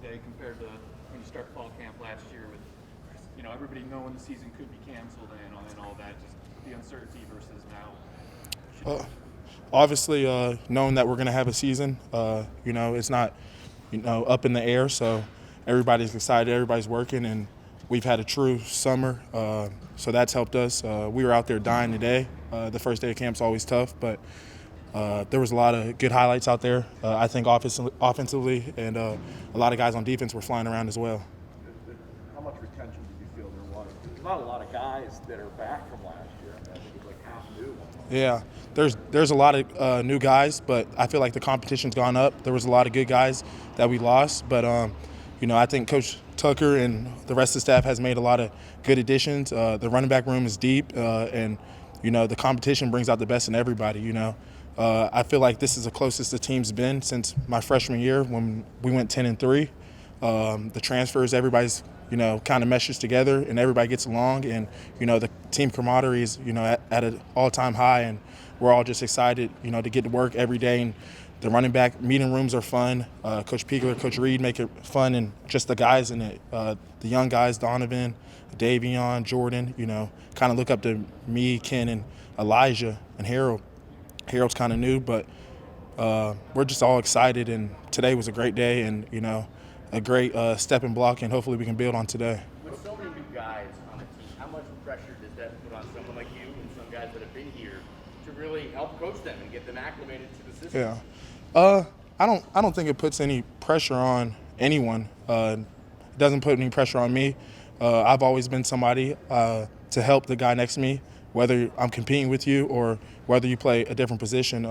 today compared to when you start fall camp last year with, everybody knowing the season could be canceled and all that, just the uncertainty versus now? Obviously, knowing that we're going to have a season, it's not, up in the air. So everybody's excited, everybody's working, and we've had a true summer. So that's helped us. We were out there dying today. The first day of camp's always tough, but there was a lot of good highlights out there. I think offensively, and a lot of guys on defense were flying around as well. How much retention did you feel there was? There's not a lot of guys that are back from last year. I think it's like half new. Yeah, there's a lot of new guys, but I feel like the competition's gone up. There was a lot of good guys that we lost, but I think Coach Tucker and the rest of the staff has made a lot of good additions. The running back room is deep, and the competition brings out the best in everybody. I feel like this is the closest the team's been since my freshman year when we went 10-3. The transfers, everybody's kind of meshes together and everybody gets along, and the team camaraderie is at an all-time high, and we're all just excited to get to work every day. And the running back meeting rooms are fun. Coach Piegler, Coach Reed make it fun, and just the guys in it, the young guys, Donovan, Davion, Jordan, kind of look up to me, Ken, and Elijah, and Harold. Harold's kind of new, but we're just all excited, and today was a great day, and a great step and block, and hopefully we can build on today. With so many new guys on the team, how much pressure does that put on someone like you and some guys that have been here to really help coach them and get them acclimated to the system? Yeah, I don't think it puts any pressure on anyone. It doesn't put any pressure on me. I've always been somebody to help the guy next to me, whether I'm competing with you or whether you play a different position.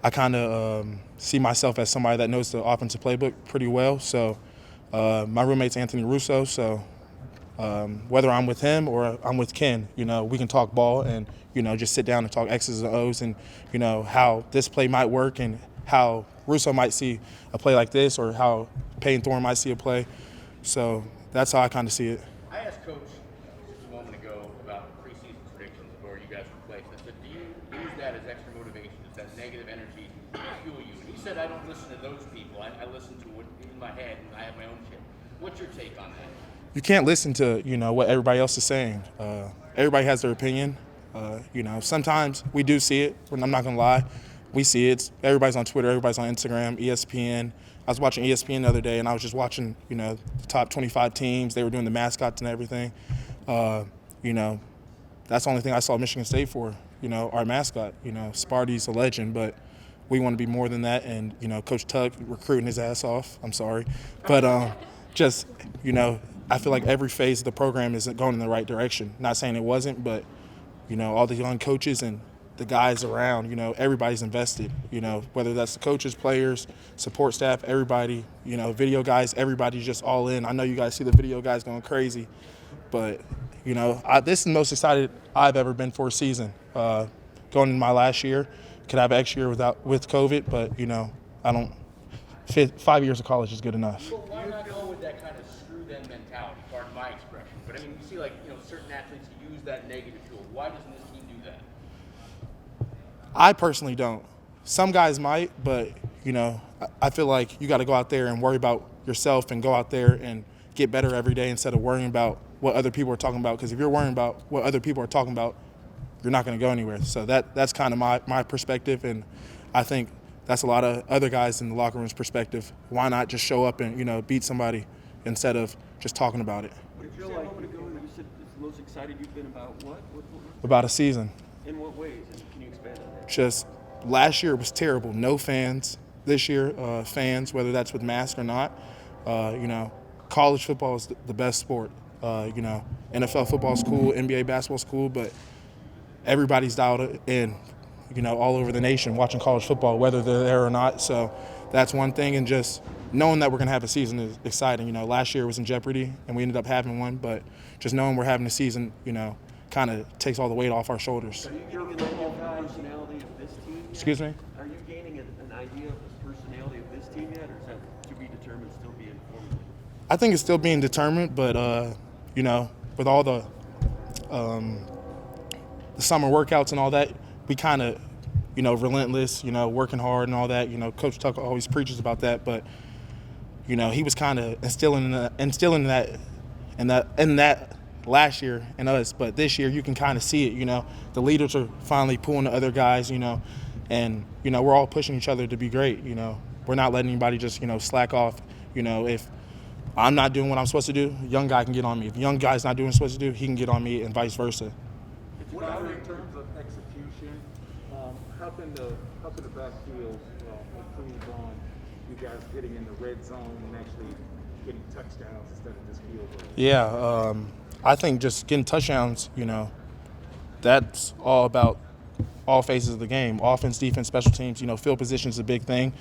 I kind of see myself as somebody that knows the offensive playbook pretty well. So my roommate's Anthony Russo, so whether I'm with him or I'm with Ken, we can talk ball and, just sit down and talk X's and O's and, how this play might work and how Russo might see a play like this or how Payne Thorne might see a play. So that's how I kind of see it. I asked Coach just a moment ago about preseason predictions where you guys were placed. I said, do you use that as extra motivation? Does that negative energy fuel you? And he said, I don't listen to those people. I listen to what in my head, and I have my own shit. What's your take on that? You can't listen to, what everybody else is saying. Everybody has their opinion. Sometimes we do see it, but I'm not going to lie. We see it. Everybody's on Twitter. Everybody's on Instagram, ESPN. I was watching ESPN the other day, and I was just watching, the top 25 teams. They were doing the mascots and everything. That's the only thing I saw Michigan State for, our mascot. Sparty's a legend, but we want to be more than that. And, Coach Tuck recruiting his ass off. I'm sorry. But I feel like every phase of the program is going in the right direction. Not saying it wasn't, but, all the young coaches and the guys around, everybody's invested, whether that's the coaches, players, support staff, everybody, video guys, everybody's just all in. I know you guys see the video guys going crazy, but, this is the most excited I've ever been for a season. Going in my last year, could have an extra year with COVID, but, I don't – 5 years of college is good enough. Well, why not go with that kind of screw them mentality, pardon my expression? But, I mean, you see, certain athletes use that negative fuel. Why doesn't this team do that? I personally don't. Some guys might, but, I feel like you got to go out there and worry about yourself and go out there and get better every day instead of worrying about what other people are talking about. Because if you're worrying about what other people are talking about, you're not going to go anywhere. So that's kind of my perspective, and I think that's a lot of other guys in the locker room's perspective. Why not just show up and, beat somebody instead of just talking about it? What did you say a moment ago? You said it's the most excited you've been about what? About a season. In what ways? And can you expand on that? Just last year was terrible. No fans. This year, fans, whether that's with masks or not. College football is the best sport. NFL football is cool, NBA basketball is cool, but everybody's dialed in, all over the nation watching college football, whether they're there or not. So that's one thing, and just knowing that we're going to have a season is exciting. Last year was in jeopardy, and we ended up having one, but just knowing we're having a season, kind of takes all the weight off our shoulders. Are you getting an idea of the personality of this team yet? Excuse me? Are you gaining an idea of the personality of this team yet, or is that to be determined, still being formed? I think it's still being determined, but, with all the summer workouts and all that, we kind of, relentless, working hard and all that. Coach Tucker always preaches about that, but, he was kind of instilling that last year in us. But this year you can kind of see it. The leaders are finally pulling the other guys. And we're all pushing each other to be great. We're not letting anybody just slack off. If I'm not doing what I'm supposed to do, a young guy can get on me. If a young guy's not doing what he's supposed to do, he can get on me, and vice versa. What about in terms of execution? How can the backfield improve on you guys getting in the red zone and actually getting touchdowns instead of just field goals? Yeah, I think just getting touchdowns, that's all about all phases of the game. Offense, defense, special teams, field position is a big thing.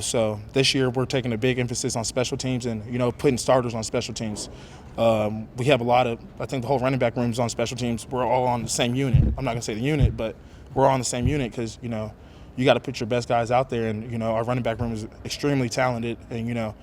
So this year we're taking a big emphasis on special teams and, putting starters on special teams. We have I think the whole running back room is on special teams. We're all on the same unit. I'm not going to say the unit, but we're all on the same unit because, you got to put your best guys out there. And, our running back room is extremely talented. And,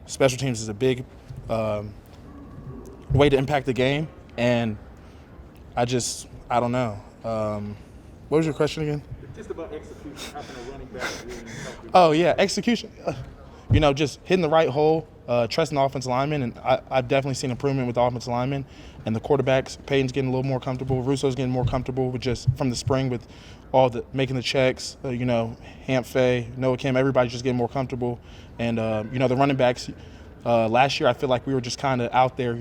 special teams is a big way to impact the game. And I don't know. What was your question again? Just about execution. How can a running back really help you? Oh, yeah, execution. Just hitting the right hole, trusting the offensive linemen. And I've definitely seen improvement with the offensive linemen. And the quarterbacks, Peyton's getting a little more comfortable. Russo's getting more comfortable with just from the spring with all the making the checks. Hamp Fay, Noah Kim, everybody's just getting more comfortable. And, the running backs, last year I feel like we were just kind of out there,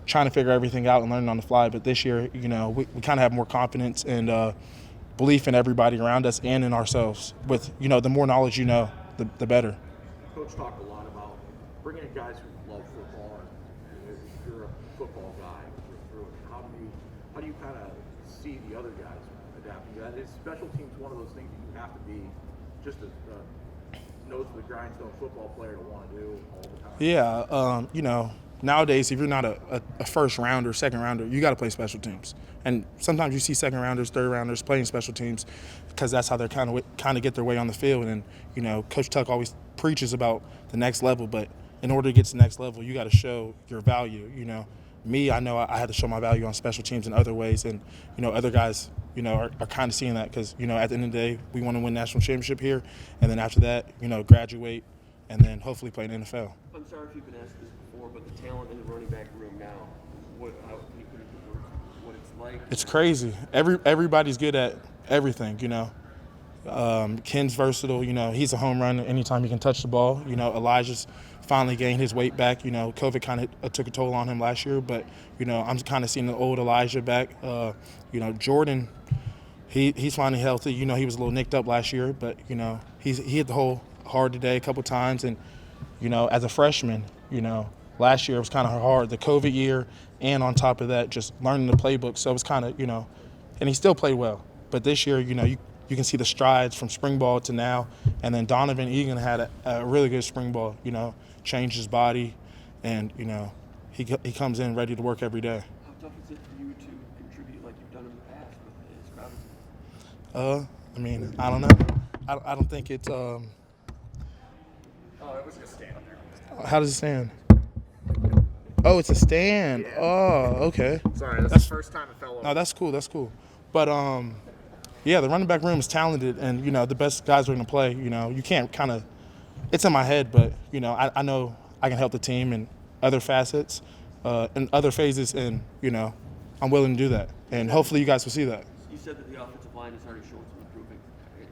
trying to figure everything out and learning on the fly. But this year, we kind of have more confidence and belief in everybody around us and in ourselves. With, the more knowledge the better. Coach talked a lot about bringing in guys who love football, and if you're a football guy through it, how do you kind of see the other guys adapting to that? Is special teams one of those things that you have to be just a nose to the grindstone football player to want to do all the time? Yeah, nowadays if you're not a first rounder, second rounder, you got to play special teams. And sometimes you see second rounders, third rounders playing special teams because that's how they're kind of get their way on the field. And Coach Tuck always preaches about the next level, but in order to get to the next level, you got to show your value. Me, I know I had to show my value on special teams in other ways, and other guys are kind of seeing that because at the end of the day, we want to win national championship here, and then after that, graduate, and then hopefully play in the NFL. I'm sorry if you've been asked this before, but the talent in the running back room now, how can you put it into words, what it's like? It's crazy. Everybody's good at everything, Ken's versatile, he's a home run anytime he can touch the ball. Elijah's finally gained his weight back. COVID kind of took a toll on him last year, but, I'm kind of seeing the old Elijah back. Jordan, he's finally healthy. He was a little nicked up last year, but, he hit the hole hard today a couple times. And, as a freshman, last year it was kind of hard, the COVID year, and on top of that, just learning the playbook. So it was kind of, and he still played well. But this year, you can see the strides from spring ball to now. And then Donovan Egan had a really good spring ball, changed his body, and, he comes in ready to work every day. How tough is it for you to contribute like you've done in the past with his crowd? I don't know. I don't think it's Oh, it was just stand up there. how does it stand? Oh, it's a stand. Yeah. Oh, okay. Sorry, that's the first time it fell over. No, that's cool. But yeah, the running back room is talented, and the best guys are going to play. You can't kind of. It's in my head, but I know I can help the team in other facets, in other phases, and I'm willing to do that, and hopefully you guys will see that. You said that the offensive line has already shown some improvement.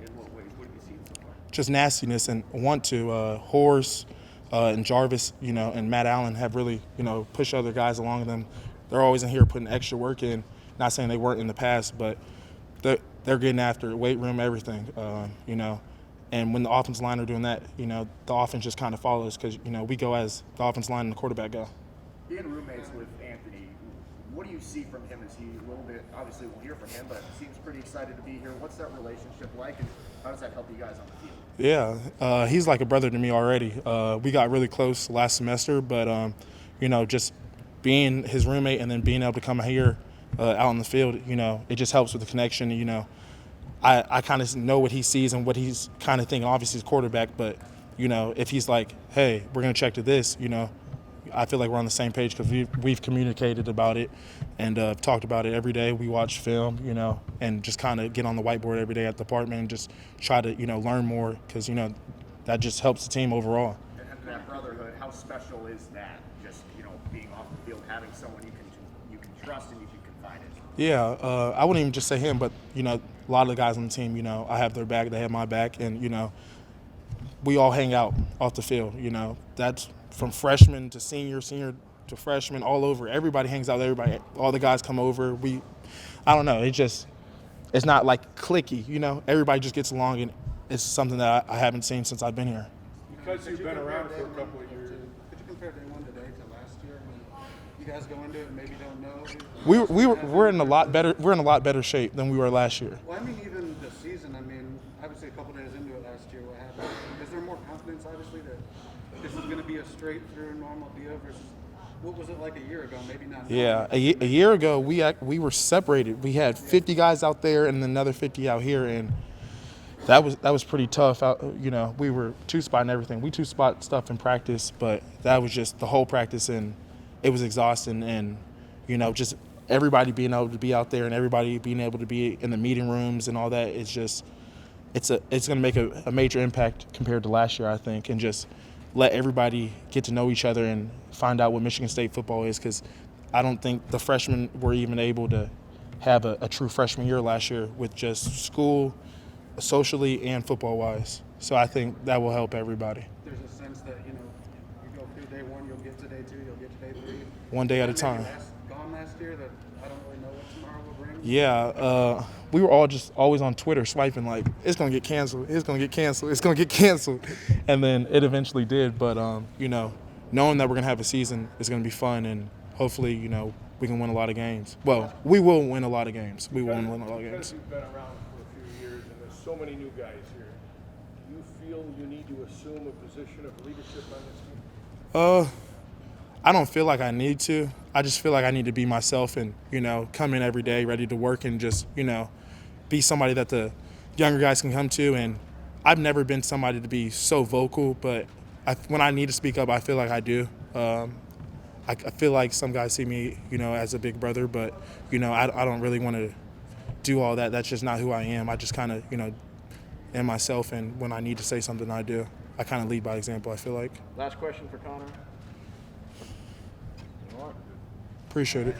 In what ways? What have you seen so far? Just nastiness and want to. Horse and Jarvis, and Matt Allen have really, pushed other guys along with them. They're always in here putting extra work in. Not saying they weren't in the past, but they're getting after it, weight room, everything, And when the offensive line are doing that, the offense just kind of follows because, we go as the offensive line and the quarterback go. Being roommates with Anthony, what do you see from him? Is he a little bit, obviously we'll hear from him, but he seems pretty excited to be here. What's that relationship like, and how does that help you guys on the field? Yeah, he's like a brother to me already. We got really close last semester, but, just being his roommate and then being able to come here out in the field, it just helps with the connection. I kind of know what he sees and what he's kind of thinking. Obviously, he's quarterback, but, if he's like, hey, we're going to check to this, I feel like we're on the same page because we've communicated about it and talked about it every day. We watch film, and just kind of get on the whiteboard every day at the apartment and just try to, learn more because, that just helps the team overall. And that brotherhood, how special is that? Just, being off the field, having someone you can trust and you can confide in. Yeah, I wouldn't even just say him, but a lot of the guys on the team, I have their back, they have my back, and we all hang out off the field. That's from freshman to senior to freshman, all over. Everybody hangs out with everybody. All the guys come over. I don't know. It's not like cliquey. Everybody just gets along, and it's something that I haven't seen since I've been here. Because you've been around for a couple of years. Could you compare day one today to last year? I mean, you guys go into it and maybe don't know. We're in a lot better shape than we were last year. Well, I mean, even the season. I mean, obviously a couple days into it last year, what happened? Is there more confidence, obviously, that this is going to be a straight through normal deal versus what was it like a year ago? Maybe not. Yeah, a year ago we were separated. We had 50 guys out there and another 50 out here, and that was pretty tough. We were two-spot and everything. We two-spot stuff in practice, but that was just the whole practice, and it was exhausting. And just everybody being able to be out there and everybody being able to be in the meeting rooms and all that, it's going to make a major impact compared to last year, I think, and just let everybody get to know each other and find out what Michigan State football is, because I don't think the freshmen were even able to have a true freshman year last year with just school, socially, and football-wise. So I think that will help everybody. There's a sense that, you go through day one, you'll get to day two, you'll get to day three. One day at a time. Gone last year that I don't really know what tomorrow will bring. Yeah, we were all just always on Twitter swiping like, it's going to get canceled, it's going to get canceled, it's going to get canceled. And then it eventually did. But, knowing that we're going to have a season is going to be fun, and hopefully, we can win a lot of games. Well, we will win a lot of games. We will win a lot of games. Because you've been around for a few years and there's so many new guys here, do you feel you need to assume a position of leadership on this team? I don't feel like I need to. I just feel like I need to be myself and, come in every day ready to work and just, be somebody that the younger guys can come to. And I've never been somebody to be so vocal, but when I need to speak up, I feel like I do. I feel like some guys see me, as a big brother, but, I don't really want to do all that. That's just not who I am. I just kind of, am myself, and when I need to say something, I do. I kind of lead by example, I feel like. Last question for Connor. Appreciate it.